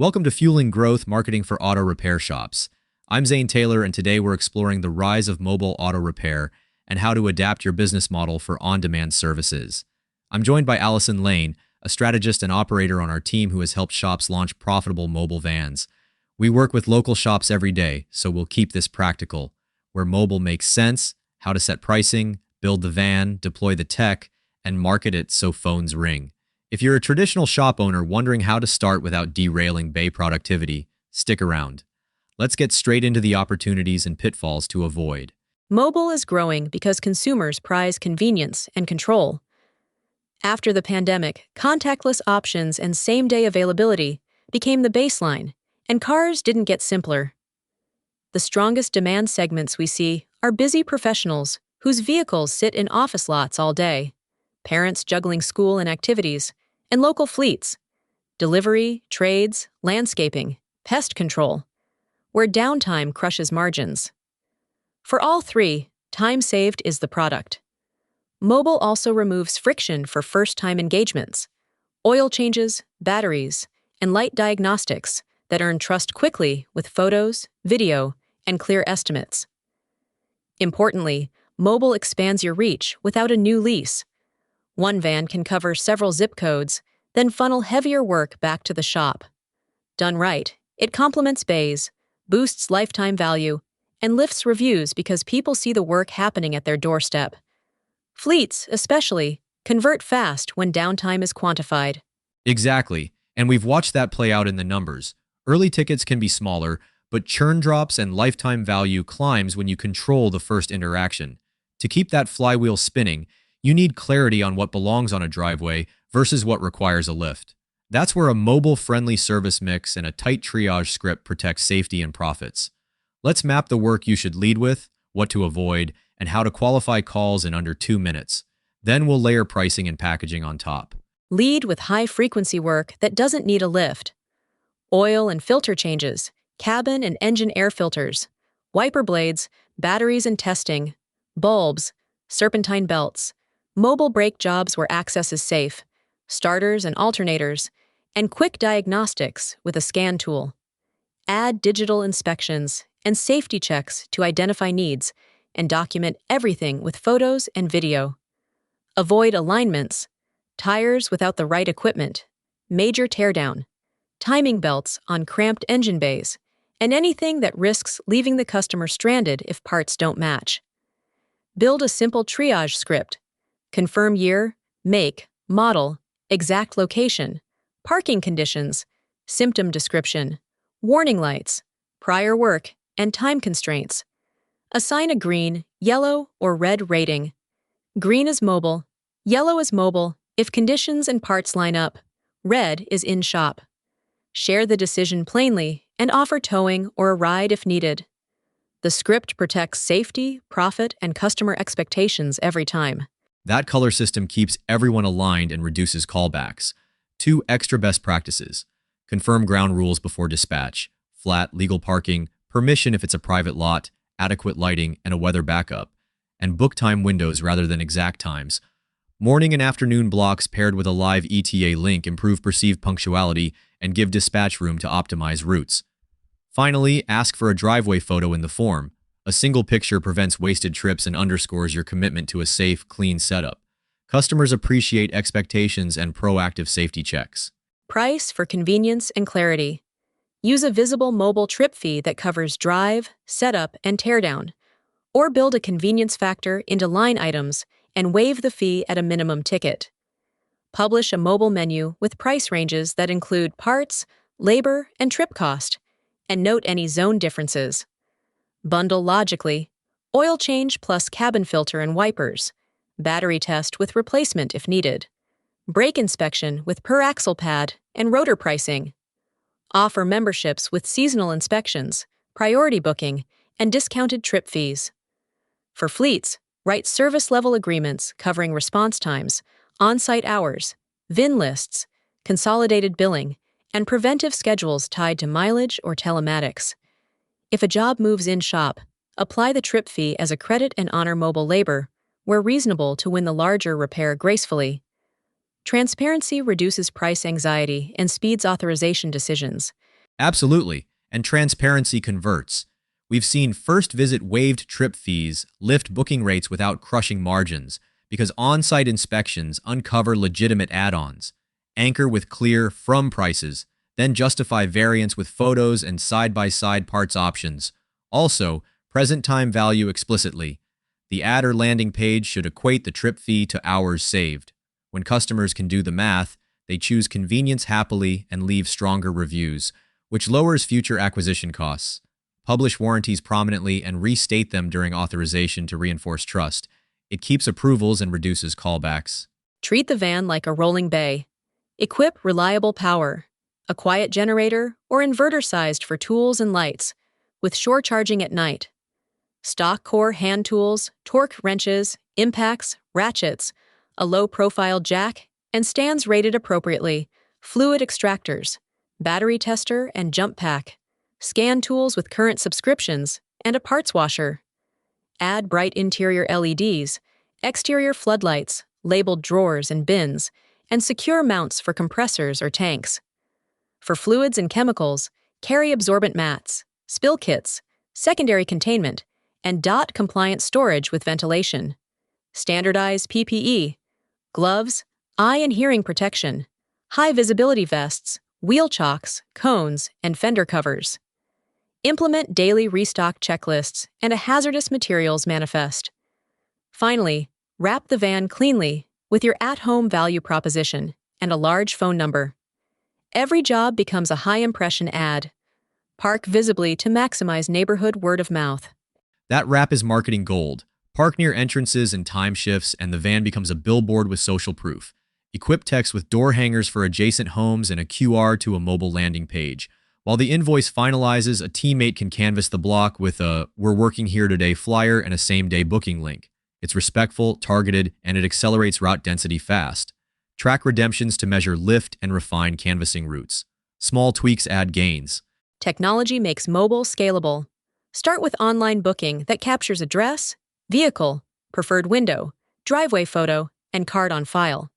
Welcome to Fueling Growth Marketing for Auto Repair Shops. I'm Zane Taylor, and today we're exploring the rise of mobile auto repair and how to adapt your business model for on-demand services. I'm joined by Allison Lane, a strategist and operator on our team who has helped shops launch profitable mobile vans. We work with local shops every day, so we'll keep this practical, where mobile makes sense, how to set pricing, build the van, deploy the tech, and market it so phones ring. If you're a traditional shop owner wondering how to start without derailing bay productivity, stick around. Let's get straight into the opportunities and pitfalls to avoid. Mobile is growing because consumers prize convenience and control. After the pandemic, contactless options and same-day availability became the baseline, and cars didn't get simpler. The strongest demand segments we see are busy professionals whose vehicles sit in office lots all day, parents juggling school and activities, and local fleets, delivery, trades, landscaping, pest control, where downtime crushes margins. For all three, time saved is the product. Mobile also removes friction for first-time engagements, oil changes, batteries, and light diagnostics that earn trust quickly with photos, video, and clear estimates. Importantly, mobile expands your reach without a new lease. One van can cover several zip codes, then funnel heavier work back to the shop. Done right, it complements bays, boosts lifetime value, and lifts reviews because people see the work happening at their doorstep. Fleets, especially, convert fast when downtime is quantified. Exactly, and we've watched that play out in the numbers. Early tickets can be smaller, but churn drops and lifetime value climbs when you control the first interaction. To keep that flywheel spinning, you need clarity on what belongs on a driveway versus what requires a lift. That's where a mobile-friendly service mix and a tight triage script protects safety and profits. Let's map the work you should lead with, what to avoid, and how to qualify calls in under 2 minutes. Then we'll layer pricing and packaging on top. Lead with high-frequency work that doesn't need a lift. Oil and filter changes, cabin and engine air filters, wiper blades, batteries and testing, bulbs, serpentine belts, mobile brake jobs where access is safe, starters and alternators, and quick diagnostics with a scan tool. Add digital inspections and safety checks to identify needs and document everything with photos and video. Avoid alignments, tires without the right equipment, major teardown, timing belts on cramped engine bays, and anything that risks leaving the customer stranded if parts don't match. Build a simple triage script. Confirm year, make, model, exact location, parking conditions, symptom description, warning lights, prior work, and time constraints. Assign a green, yellow, or red rating. Green is mobile, yellow is mobile if conditions and parts line up, red is in shop. Share the decision plainly and offer towing or a ride if needed. The script protects safety, profit, and customer expectations every time. That color system keeps everyone aligned and reduces callbacks. 2 extra best practices. Confirm ground rules before dispatch. Flat, legal parking, permission if it's a private lot, adequate lighting, and a weather backup. And book time windows rather than exact times. Morning and afternoon blocks paired with a live ETA link improve perceived punctuality and give dispatch room to optimize routes. Finally, ask for a driveway photo in the form. A single picture prevents wasted trips and underscores your commitment to a safe, clean setup. Customers appreciate expectations and proactive safety checks. Price for convenience and clarity. Use a visible mobile trip fee that covers drive, setup, and teardown, or build a convenience factor into line items and waive the fee at a minimum ticket. Publish a mobile menu with price ranges that include parts, labor, and trip cost, and note any zone differences. Bundle logically, oil change plus cabin filter and wipers, battery test with replacement if needed, brake inspection with per axle pad and rotor pricing. Offer memberships with seasonal inspections, priority booking, and discounted trip fees. For fleets, write service-level agreements covering response times, on-site hours, VIN lists, consolidated billing, and preventive schedules tied to mileage or telematics. If a job moves in-shop, apply the trip fee as a credit and honor mobile labor, where reasonable to win the larger repair gracefully. Transparency reduces price anxiety and speeds authorization decisions, Absolutely, and transparency converts. We've seen first visit waived trip fees lift booking rates without crushing margins because on site inspections uncover legitimate add ons, anchor with clear from prices, then justify variants with photos and side by side parts options. Also, present time value explicitly. The ad or landing page should equate the trip fee to hours saved. When customers can do the math, they choose convenience happily and leave stronger reviews, which lowers future acquisition costs. Publish warranties prominently and restate them during authorization to reinforce trust. It keeps approvals and reduces callbacks. Treat the van like a rolling bay. Equip reliable power, a quiet generator or inverter sized for tools and lights, with shore charging at night. Stock core hand tools, torque wrenches, impacts, ratchets, a low-profile jack, and stands rated appropriately, fluid extractors, battery tester and jump pack, scan tools with current subscriptions, and a parts washer. Add bright interior LEDs, exterior floodlights, labeled drawers and bins, and secure mounts for compressors or tanks. For fluids and chemicals, carry absorbent mats, spill kits, secondary containment, and DOT-compliant storage with ventilation. Standardize PPE, gloves, eye and hearing protection, high-visibility vests, wheel chocks, cones, and fender covers. Implement daily restock checklists and a hazardous materials manifest. Finally, wrap the van cleanly with your at-home value proposition and a large phone number. Every job becomes a high-impression ad. Park visibly to maximize neighborhood word of mouth. That wrap is marketing gold. Park near entrances and time shifts, and the van becomes a billboard with social proof. Equip text with door hangers for adjacent homes and a QR to a mobile landing page. While the invoice finalizes, a teammate can canvass the block with a "We're working here today" flyer and a same-day booking link. It's respectful, targeted, and it accelerates route density fast. Track redemptions to measure lift and refine canvassing routes. Small tweaks add gains. Technology makes mobile scalable. Start with online booking that captures address, vehicle, preferred window, driveway photo, and card on file.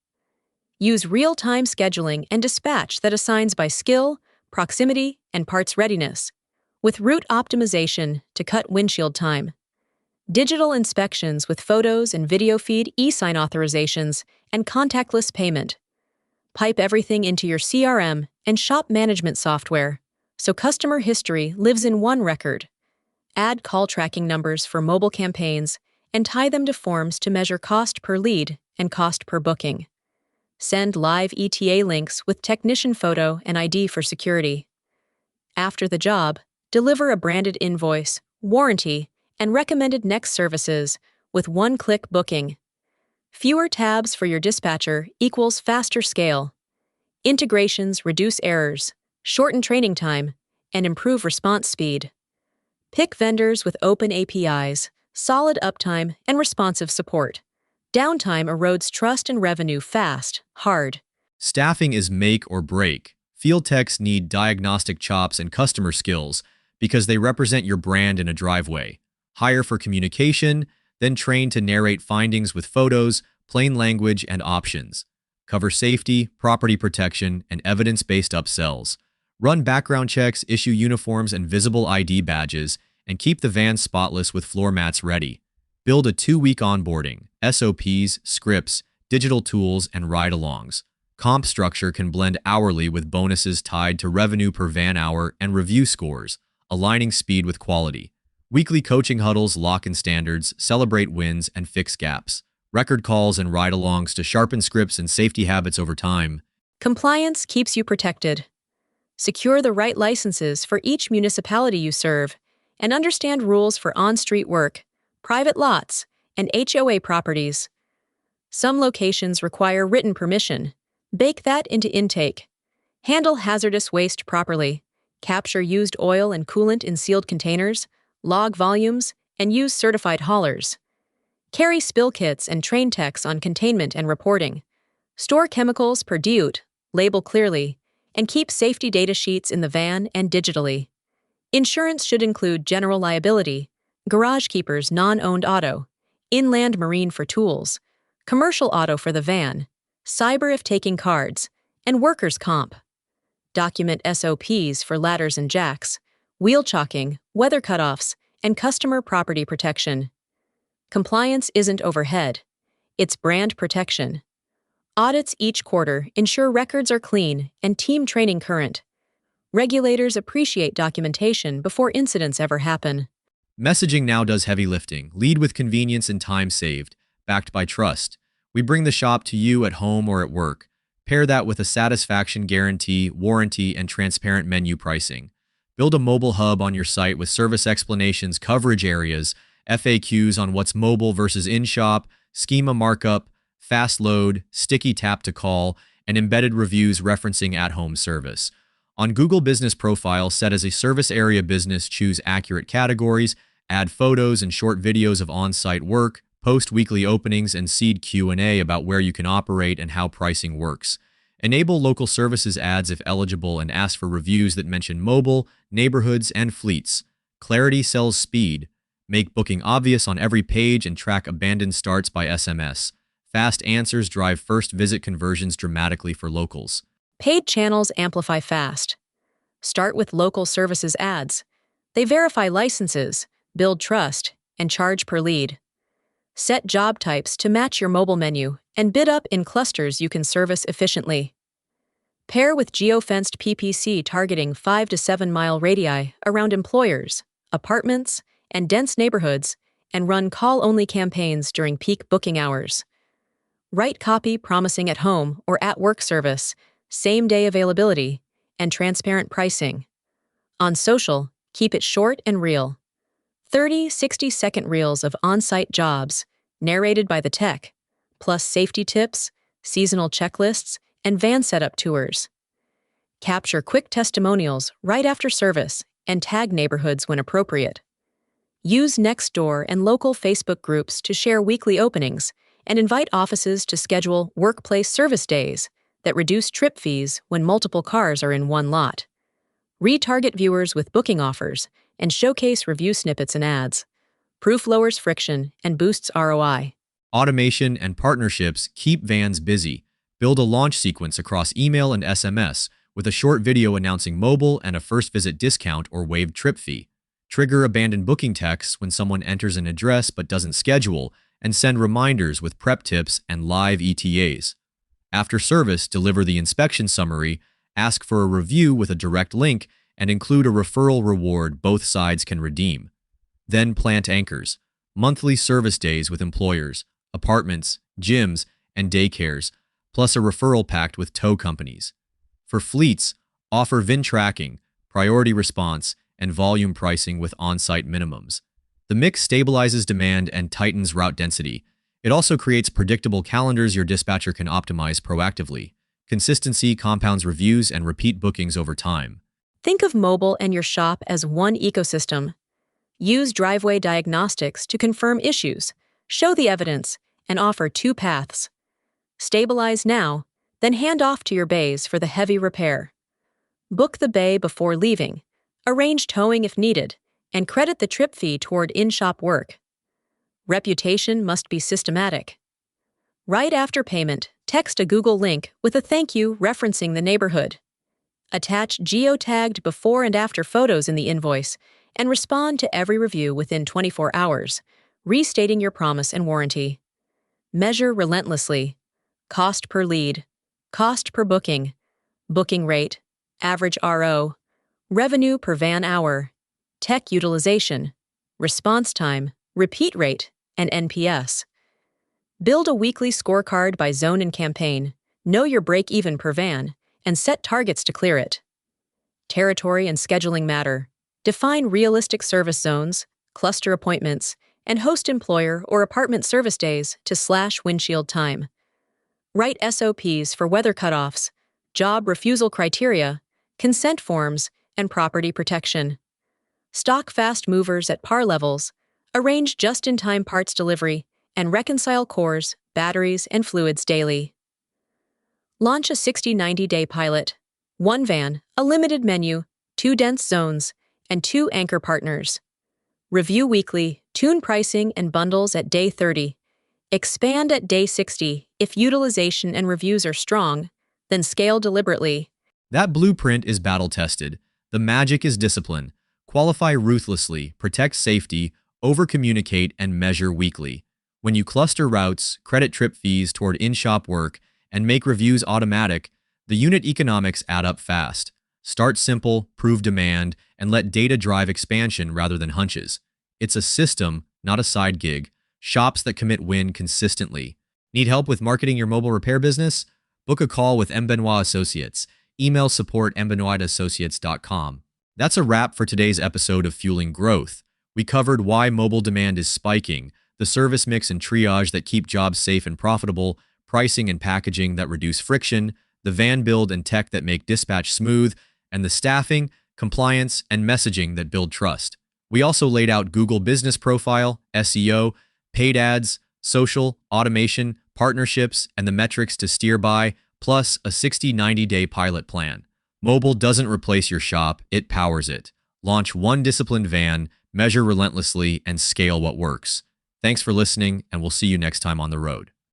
Use real-time scheduling and dispatch that assigns by skill, proximity, and parts readiness, with route optimization to cut windshield time. Digital inspections with photos and video feed e-sign authorizations and contactless payment. Pipe everything into your CRM and shop management software, so customer history lives in one record. Add call tracking numbers for mobile campaigns and tie them to forms to measure cost per lead and cost per booking. Send live ETA links with technician photo and ID for security. After the job, deliver a branded invoice, warranty, and recommended next services with one-click booking. Fewer tabs for your dispatcher equals faster scale. Integrations reduce errors, shorten training time, and improve response speed. Pick vendors with open APIs, solid uptime, and responsive support. Downtime erodes trust and revenue fast, hard. Staffing is make or break. Field techs need diagnostic chops and customer skills because they represent your brand in a driveway. Hire for communication, then train to narrate findings with photos, plain language, and options. Cover safety, property protection, and evidence-based upsells. Run background checks, issue uniforms and visible ID badges, and keep the van spotless with floor mats ready. Build a 2-week onboarding, SOPs, scripts, digital tools, and ride-alongs. Comp structure can blend hourly with bonuses tied to revenue per van hour and review scores, aligning speed with quality. Weekly coaching huddles lock in standards, celebrate wins, and fix gaps. Record calls and ride-alongs to sharpen scripts and safety habits over time. Compliance keeps you protected. Secure the right licenses for each municipality you serve, and understand rules for on-street work, private lots, and HOA properties. Some locations require written permission. Bake that into intake. Handle hazardous waste properly. Capture used oil and coolant in sealed containers, log volumes, and use certified haulers. Carry spill kits and train techs on containment and reporting. Store chemicals per DUT, label clearly, and keep safety data sheets in the van and digitally. Insurance should include general liability, garage keepers non-owned auto, inland marine for tools, commercial auto for the van, cyber if taking cards, and workers' comp. Document SOPs for ladders and jacks, wheel chalking, weather cutoffs, and customer property protection. Compliance isn't overhead. It's brand protection. Audits each quarter ensure records are clean and team training current. Regulators appreciate documentation before incidents ever happen. Messaging now does heavy lifting. Lead with convenience and time saved, backed by trust. We bring the shop to you at home or at work. Pair that with a satisfaction guarantee, warranty, and transparent menu pricing. Build a mobile hub on your site with service explanations, coverage areas, FAQs on what's mobile versus in-shop, schema markup, fast load, sticky tap to call, and embedded reviews referencing at-home service. On Google Business Profile, set as a service area business, choose accurate categories, add photos and short videos of on-site work, post weekly openings, and seed Q&A about where you can operate and how pricing works. Enable local services ads if eligible and ask for reviews that mention mobile, neighborhoods, and fleets. Clarity sells speed. Make booking obvious on every page and track abandoned starts by SMS. Fast answers drive first visit conversions dramatically for locals. Paid channels amplify fast. Start with local services ads. They verify licenses, build trust, and charge per lead. Set job types to match your mobile menu and bid up in clusters you can service efficiently. Pair with geofenced PPC targeting 5 to 7 mile radii around employers, apartments, and dense neighborhoods, and run call-only campaigns during peak booking hours. Write copy promising at home or at work service, same-day availability, and transparent pricing. On social, keep it short and real. 30, 60-second reels of on-site jobs, narrated by the tech, plus safety tips, seasonal checklists, and van setup tours. Capture quick testimonials right after service and tag neighborhoods when appropriate. Use Nextdoor and local Facebook groups to share weekly openings and invite offices to schedule workplace service days that reduce trip fees when multiple cars are in one lot. Retarget viewers with booking offers and showcase review snippets and ads. Proof lowers friction and boosts ROI. Automation and partnerships keep vans busy. Build a launch sequence across email and SMS with a short video announcing mobile and a first visit discount or waived trip fee. Trigger abandoned booking texts when someone enters an address but doesn't schedule, and send reminders with prep tips and live ETAs. After service, deliver the inspection summary, ask for a review with a direct link, and include a referral reward both sides can redeem. Then plant anchors, monthly service days with employers, apartments, gyms, and daycares, plus a referral pact with tow companies. For fleets, offer VIN tracking, priority response, and volume pricing with on-site minimums. The mix stabilizes demand and tightens route density. It also creates predictable calendars your dispatcher can optimize proactively. Consistency compounds reviews and repeat bookings over time. Think of mobile and your shop as one ecosystem. Use driveway diagnostics to confirm issues, show the evidence, and offer 2 paths. Stabilize now, then hand off to your bays for the heavy repair. Book the bay before leaving, arrange towing if needed, and credit the trip fee toward in-shop work. Reputation must be systematic. Right after payment, text a Google link with a thank you referencing the neighborhood. Attach geotagged before and after photos in the invoice, and respond to every review within 24 hours, restating your promise and warranty. Measure relentlessly. Cost per lead, cost per booking, booking rate, average RO, revenue per van hour, tech utilization, response time, repeat rate, and NPS. Build a weekly scorecard by zone and campaign, know your break-even per van, and set targets to clear it. Territory and scheduling matter. Define realistic service zones, cluster appointments, and host employer or apartment service days to slash windshield time. Write SOPs for weather cutoffs, job refusal criteria, consent forms, and property protection. Stock fast movers at par levels, arrange just-in-time parts delivery, and reconcile cores, batteries, and fluids daily. Launch a 60-90-day pilot. 1 van, a limited menu, 2 dense zones, and 2 anchor partners. Review weekly, tune pricing and bundles at day 30. Expand at day 60 if utilization and reviews are strong, then scale deliberately. That blueprint is battle-tested. The magic is discipline. Qualify ruthlessly, protect safety, over-communicate, and measure weekly. When you cluster routes, credit trip fees toward in-shop work, and make reviews automatic, the unit economics add up fast. Start simple, prove demand, and let data drive expansion rather than hunches. It's a system, not a side gig. Shops that commit win consistently. Need help with marketing your mobile repair business? Book a call with M. Benoit Associates. Email support@mbenoitassociates.com. That's a wrap for today's episode of Fueling Growth. We covered why mobile demand is spiking, the service mix and triage that keep jobs safe and profitable, pricing and packaging that reduce friction, the van build and tech that make dispatch smooth, and the staffing, compliance, and messaging that build trust. We also laid out Google Business Profile, SEO, paid ads, social, automation, partnerships, and the metrics to steer by, plus a 60-90-day pilot plan. Mobile doesn't replace your shop, it powers it. Launch one disciplined van, measure relentlessly, and scale what works. Thanks for listening, and we'll see you next time on the road.